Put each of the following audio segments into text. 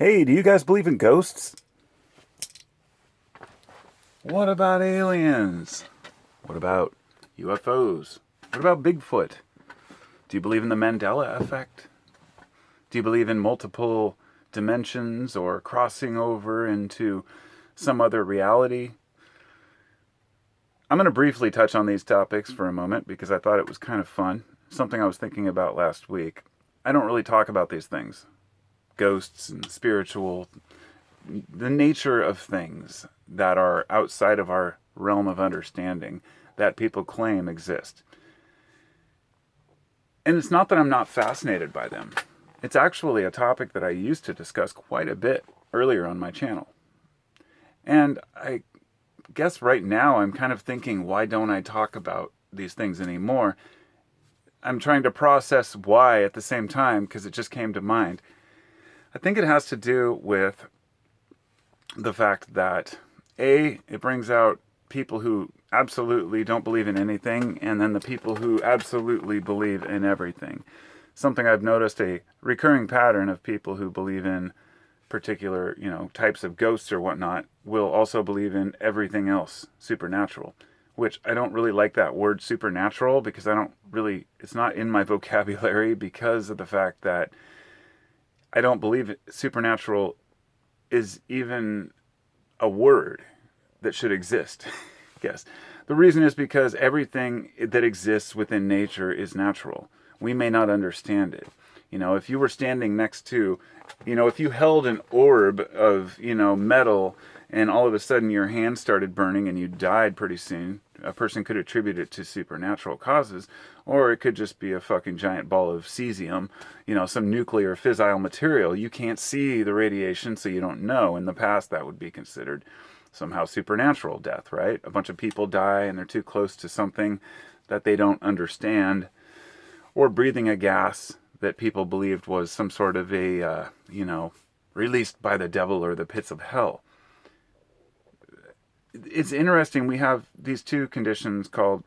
Hey, do you guys believe in ghosts? What about aliens? What about UFOs? What about Bigfoot? Do you believe in the Mandela effect? Do you believe in multiple dimensions or crossing over into some other reality? I'm going to briefly touch on these topics for a moment because I thought it was kind of fun. Something I was thinking about last week. I don't really talk about these things. Ghosts and spiritual, the nature of things that are outside of our realm of understanding that people claim exist. And it's not that I'm not fascinated by them. It's actually a topic that I used to discuss quite a bit earlier on my channel. And I guess right now I'm kind of thinking, why don't I talk about these things anymore? I'm trying to process why at the same time because it just came to mind. I think it has to do with the fact that it brings out people who absolutely don't believe in anything, and then the people who absolutely believe in everything. Something I've noticed, a recurring pattern of people who believe in particular, types of ghosts or whatnot, will also believe in everything else supernatural. Which I don't really like that word supernatural because it's not in my vocabulary because of the fact that I don't believe supernatural is even a word that should exist. Yes. The reason is because everything that exists within nature is natural. We may not understand it. If you were standing next to, if you held an orb of, metal and all of a sudden your hand started burning and you died pretty soon, a person could attribute it to supernatural causes, or it could just be a fucking giant ball of cesium, some nuclear fissile material. You can't see the radiation, so you don't know. In the past, that would be considered somehow supernatural death, right? A bunch of people die and they're too close to something that they don't understand, or breathing a gas that people believed was some sort of a, released by the devil or the pits of hell. It's interesting. We have these two conditions called,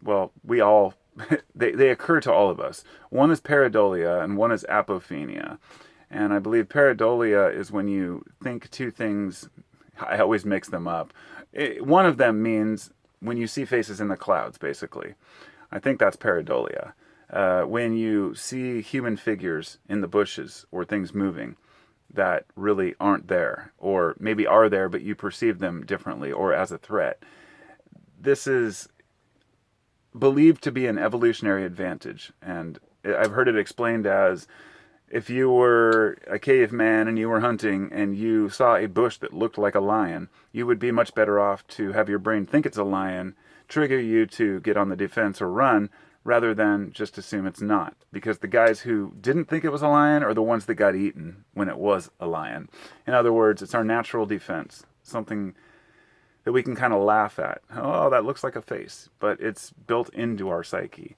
they occur to all of us. One is pareidolia and one is apophenia. And I believe pareidolia is when you think two things, I always mix them up. One of them means when you see faces in the clouds, basically. I think that's pareidolia. When you see human figures in the bushes or things moving that really aren't there, or maybe are there, but you perceive them differently or as a threat. This is believed to be an evolutionary advantage. And I've heard it explained as if you were a caveman and you were hunting and you saw a bush that looked like a lion, you would be much better off to have your brain think it's a lion, trigger you to get on the defense or run, rather than just assume it's not. Because the guys who didn't think it was a lion are the ones that got eaten when it was a lion. In other words, it's our natural defense, something that we can kind of laugh at. Oh, that looks like a face, but it's built into our psyche.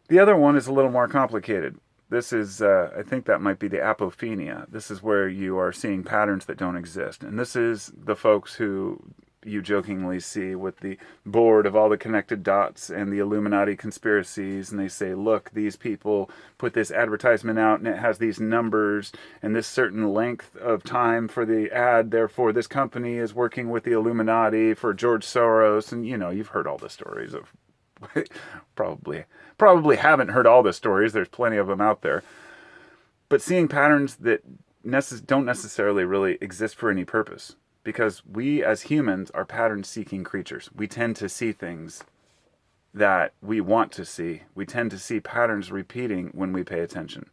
The other one is a little more complicated. This is, I think that might be the apophenia. This is where you are seeing patterns that don't exist. And this is the folks who you jokingly see with the board of all the connected dots and the Illuminati conspiracies, and they say, look, these people put this advertisement out and it has these numbers and this certain length of time for the ad, therefore this company is working with the Illuminati for George Soros. And you've heard all the stories of probably haven't heard all the stories, there's plenty of them out there, but seeing patterns that don't necessarily really exist for any purpose. Because we as humans are pattern-seeking creatures. We tend to see things that we want to see. We tend to see patterns repeating when we pay attention.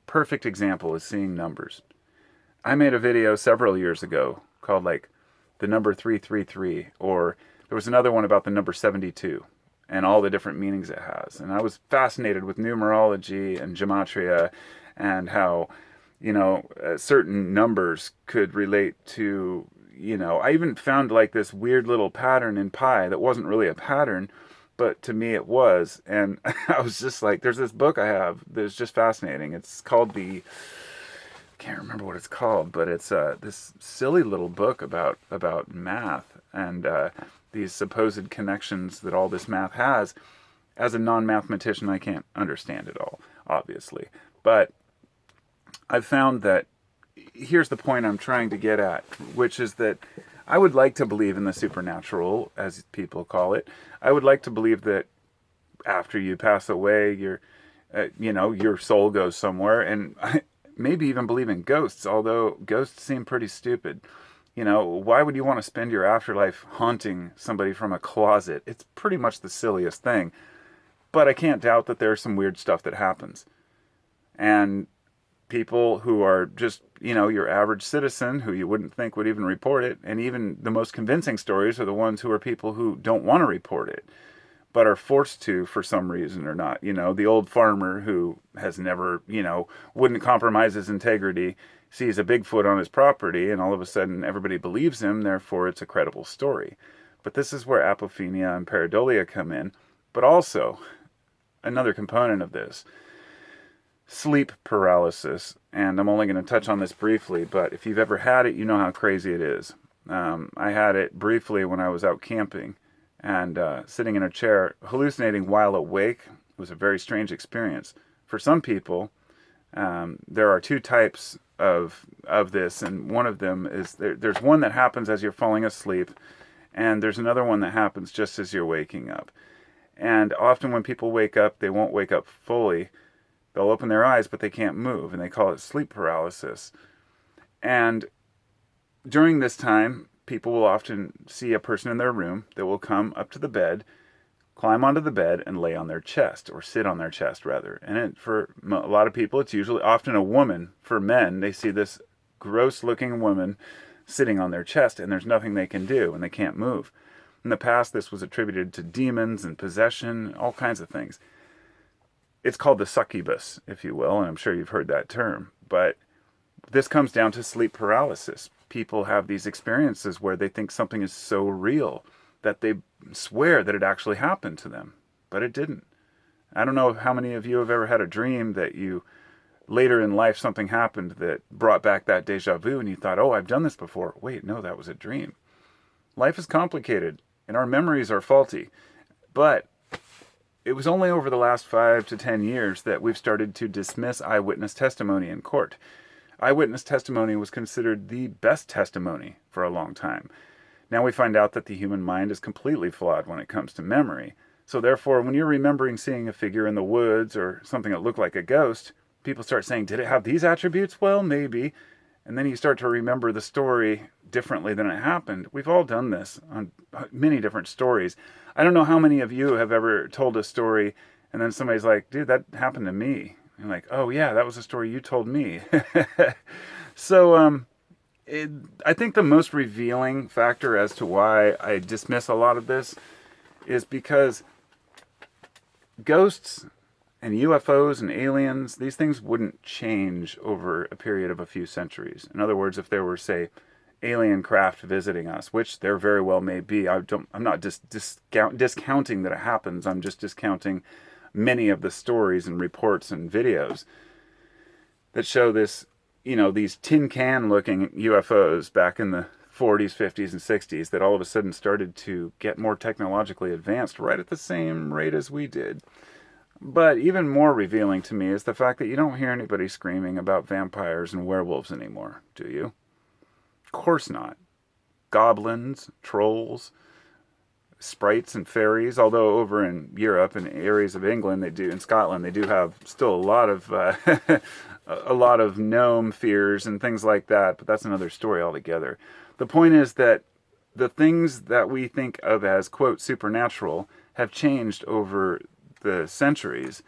Perfect example is seeing numbers. I made a video several years ago called the number 333, or there was another one about the number 72 and all the different meanings it has. And I was fascinated with numerology and gematria and how, certain numbers could relate to, I even found this weird little pattern in pi that wasn't really a pattern, but to me it was. And I was just there's this book I have that's just fascinating. It's called I can't remember what it's called, but it's this silly little book about math and these supposed connections that all this math has. As a non-mathematician, I can't understand it all, obviously. But I've found that here's the point I'm trying to get at, which is that I would like to believe in the supernatural, as people call it. I would like to believe that after you pass away, your soul goes somewhere, and maybe even believe in ghosts, although ghosts seem pretty stupid. Why would you want to spend your afterlife haunting somebody from a closet? It's pretty much the silliest thing. But I can't doubt that there's some weird stuff that happens. And people who are just, your average citizen who you wouldn't think would even report it, and even the most convincing stories are the ones who are people who don't want to report it, but are forced to for some reason or not. The old farmer who has never, wouldn't compromise his integrity, sees a Bigfoot on his property, and all of a sudden everybody believes him, therefore it's a credible story. But this is where apophenia and pareidolia come in. But also, another component of this, sleep paralysis. And I'm only going to touch on this briefly, but if you've ever had it, you know how crazy it is. I had it briefly when I was out camping, and sitting in a chair, hallucinating while awake was a very strange experience. For some people, there are two types of this, and one of them is there's one that happens as you're falling asleep, and there's another one that happens just as you're waking up. And often when people wake up, they won't wake up fully. They'll open their eyes, but they can't move, and they call it sleep paralysis. And during this time, people will often see a person in their room that will come up to the bed, climb onto the bed, and lay on their chest, or sit on their chest, rather. And for a lot of people, it's usually often a woman. For men, they see this gross-looking woman sitting on their chest, and there's nothing they can do, and they can't move. In the past, this was attributed to demons and possession, all kinds of things. It's called the succubus, if you will, and I'm sure you've heard that term. But this comes down to sleep paralysis. People have these experiences where they think something is so real that they swear that it actually happened to them, but it didn't. I don't know how many of you have ever had a dream that you, later in life, something happened that brought back that deja vu, and you thought, oh, I've done this before. Wait, no, that was a dream. Life is complicated, and our memories are faulty. But it was only over the last 5 to 10 years that we've started to dismiss eyewitness testimony in court. Eyewitness testimony was considered the best testimony for a long time. Now we find out that the human mind is completely flawed when it comes to memory. So therefore, when you're remembering seeing a figure in the woods or something that looked like a ghost, people start saying, did it have these attributes? Well, maybe. And then you start to remember the story differently than it happened. We've all done this on many different stories. I don't know how many of you have ever told a story and then somebody's like, dude, that happened to me. And like, oh yeah, that was a story you told me. So I think the most revealing factor as to why I dismiss a lot of this is because ghosts and UFOs and aliens, these things wouldn't change over a period of a few centuries. In other words, if there were, say, alien craft visiting us, which there very well may be, I'm not just discounting that it happens. I'm just discounting many of the stories and reports and videos that show this, these tin can looking UFOs back in the 40s, 50s, and 60s that all of a sudden started to get more technologically advanced right at the same rate as we did. But even more revealing to me is the fact that you don't hear anybody screaming about vampires and werewolves anymore, do you? Of course not. Goblins, trolls, sprites and fairies, although over in Europe and areas of England, in Scotland, they do have still a lot of a lot of gnome fears and things like that, but that's another story altogether. The point is that the things that we think of as, quote, supernatural have changed over the centuries,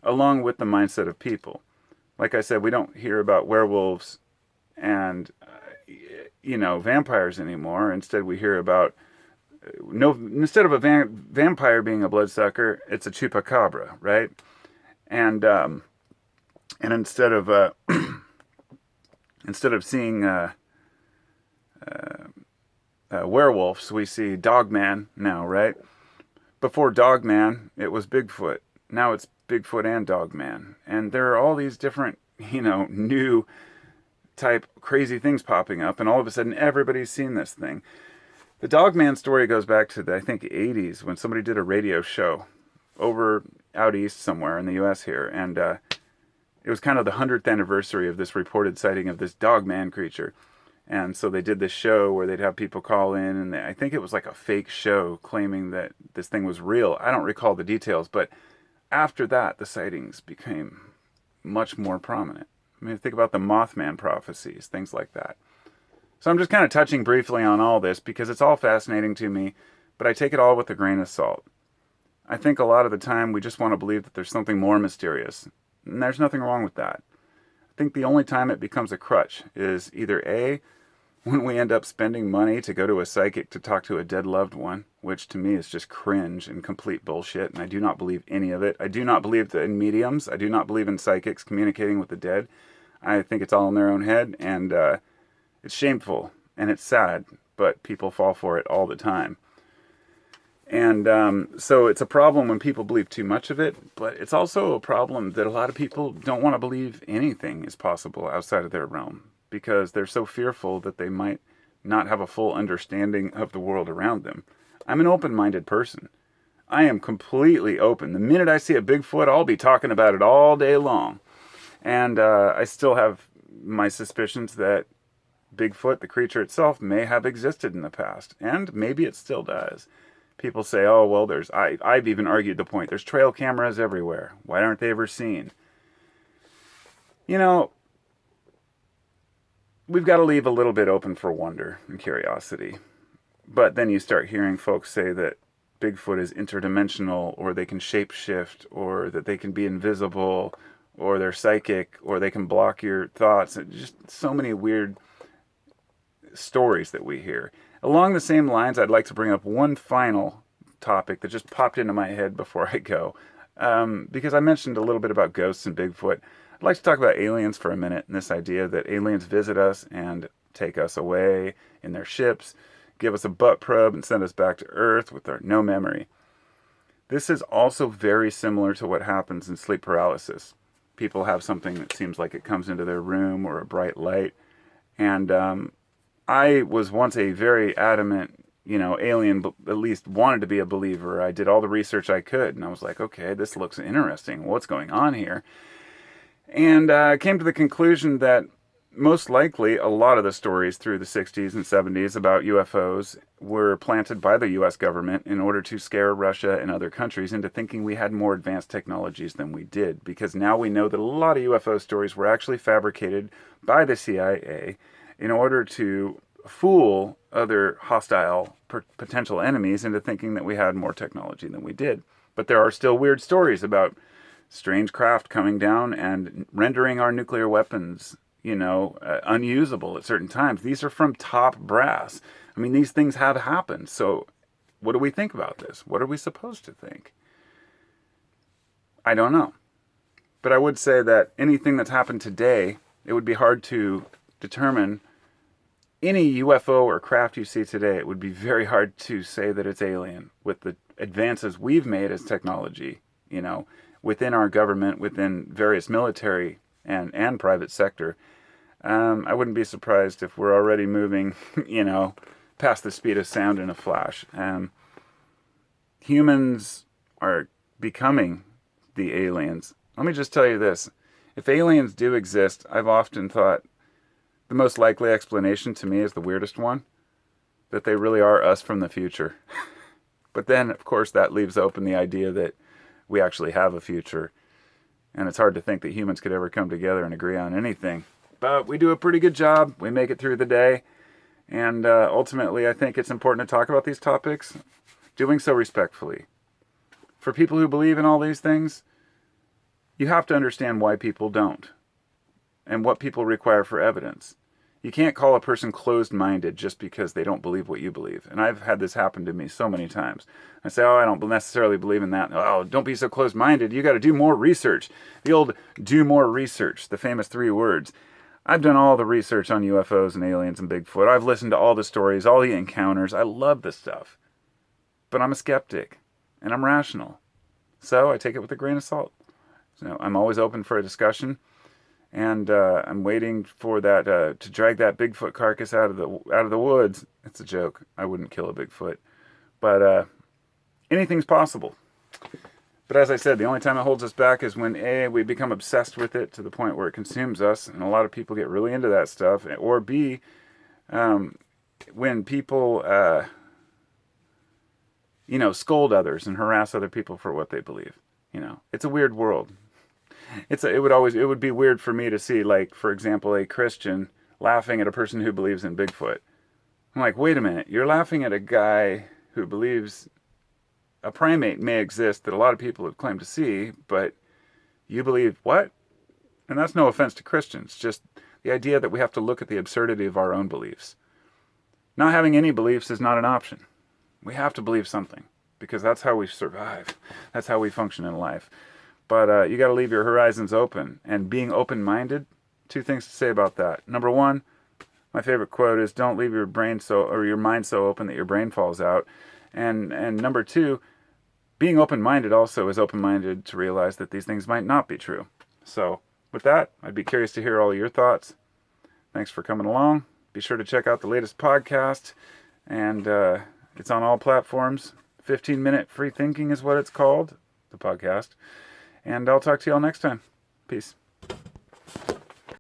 along with the mindset of people. Like I said, we don't hear about werewolves and vampires anymore. Instead, we hear about instead of a vampire being a bloodsucker, it's a chupacabra, right? And instead of seeing werewolves, we see Dogman now, right? Before Dogman, it was Bigfoot. Now it's Bigfoot and Dogman. And there are all these different, new type crazy things popping up, and all of a sudden everybody's seen this thing. The Dogman story goes back to the, I think, 80s when somebody did a radio show over out east somewhere in the U.S. here, and it was kind of the 100th anniversary of this reported sighting of this dog-man creature. And so they did this show where they'd have people call in, and I think it was like a fake show claiming that this thing was real. I don't recall the details, but after that, the sightings became much more prominent. I mean, think about the Mothman prophecies, things like that. So I'm just kind of touching briefly on all this because it's all fascinating to me, but I take it all with a grain of salt. I think a lot of the time we just want to believe that there's something more mysterious, and there's nothing wrong with that. I think the only time it becomes a crutch is either A, when we end up spending money to go to a psychic to talk to a dead loved one, which to me is just cringe and complete bullshit, and I do not believe any of it. I do not believe in mediums. I do not believe in psychics communicating with the dead. I think it's all in their own head, and it's shameful, and it's sad, but people fall for it all the time. And so it's a problem when people believe too much of it, but it's also a problem that a lot of people don't want to believe anything is possible outside of their realm because they're so fearful that they might not have a full understanding of the world around them. I'm an open-minded person. I am completely open. The minute I see a Bigfoot, I'll be talking about it all day long. And I still have my suspicions that Bigfoot, the creature itself, may have existed in the past, and maybe it still does. People say, oh, well, I've even argued the point, there's trail cameras everywhere. Why aren't they ever seen? You know, we've got to leave a little bit open for wonder and curiosity. But then you start hearing folks say that Bigfoot is interdimensional, or they can shapeshift, or that they can be invisible, or they're psychic, or they can block your thoughts. Just so many weird stories that we hear. Along the same lines, I'd like to bring up one final topic that just popped into my head before I go. Because I mentioned a little bit about ghosts and Bigfoot. I'd like to talk about aliens for a minute, and this idea that aliens visit us and take us away in their ships, give us a butt probe, and send us back to Earth with our no memory. This is also very similar to what happens in sleep paralysis. People have something that seems like it comes into their room or a bright light. And I was once a very adamant, alien, at least wanted to be a believer. I did all the research I could, and I was like, okay, this looks interesting. What's going on here? And I came to the conclusion that most likely a lot of the stories through the 60s and 70s about UFOs were planted by the U.S. government in order to scare Russia and other countries into thinking we had more advanced technologies than we did. Because now we know that a lot of UFO stories were actually fabricated by the CIA in order to fool other hostile potential enemies into thinking that we had more technology than we did. But there are still weird stories about strange craft coming down and rendering our nuclear weapons, unusable at certain times. These are from top brass. I mean, these things have happened. So what do we think about this? What are we supposed to think? I don't know. But I would say that anything that's happened today, it would be hard to determine any UFO or craft you see today. It would be very hard to say that it's alien with the advances we've made as technology, within our government, within various military and private sector. I wouldn't be surprised if we're already moving, past the speed of sound in a flash. Humans are becoming the aliens. Let me just tell you this. If aliens do exist, I've often thought the most likely explanation to me is the weirdest one, that they really are us from the future. But then, of course, that leaves open the idea that we actually have a future. And it's hard to think that humans could ever come together and agree on anything. But we do a pretty good job. We make it through the day. And ultimately, I think it's important to talk about these topics, doing so respectfully. For people who believe in all these things, you have to understand why people don't and what people require for evidence. You can't call a person closed-minded just because they don't believe what you believe. And I've had this happen to me so many times. I say, I don't necessarily believe in that. Oh, don't be so closed-minded. You got to do more research. The old do more research, the famous 3 words. I've done all the research on UFOs and aliens and Bigfoot. I've listened to all the stories, all the encounters. I love this stuff. But I'm a skeptic, and I'm rational. So I take it with a grain of salt. So I'm always open for a discussion. And I'm waiting for that to drag that Bigfoot carcass out of the woods. It's a joke. I wouldn't kill a Bigfoot, but anything's possible. But as I said, the only time it holds us back is when A, we become obsessed with it to the point where it consumes us, and a lot of people get really into that stuff, or B, when people, scold others and harass other people for what they believe. It's a weird world. It would be weird for me to see, like, for example, a Christian laughing at a person who believes in Bigfoot. I'm like, wait a minute, you're laughing at a guy who believes a primate may exist that a lot of people have claimed to see, but you believe what? And that's no offense to Christians, just the idea that we have to look at the absurdity of our own beliefs. Not having any beliefs is not an option. We have to believe something, because that's how we survive. That's how we function in life. But you got to leave your horizons open. And being open-minded, 2 things to say about that. Number 1, my favorite quote is, don't leave your mind so open that your brain falls out. And number 2, being open-minded also is open-minded to realize that these things might not be true. So with that, I'd be curious to hear all of your thoughts. Thanks for coming along. Be sure to check out the latest podcast. And it's on all platforms. 15-minute free thinking is what it's called, the podcast. And I'll talk to you all next time. Peace.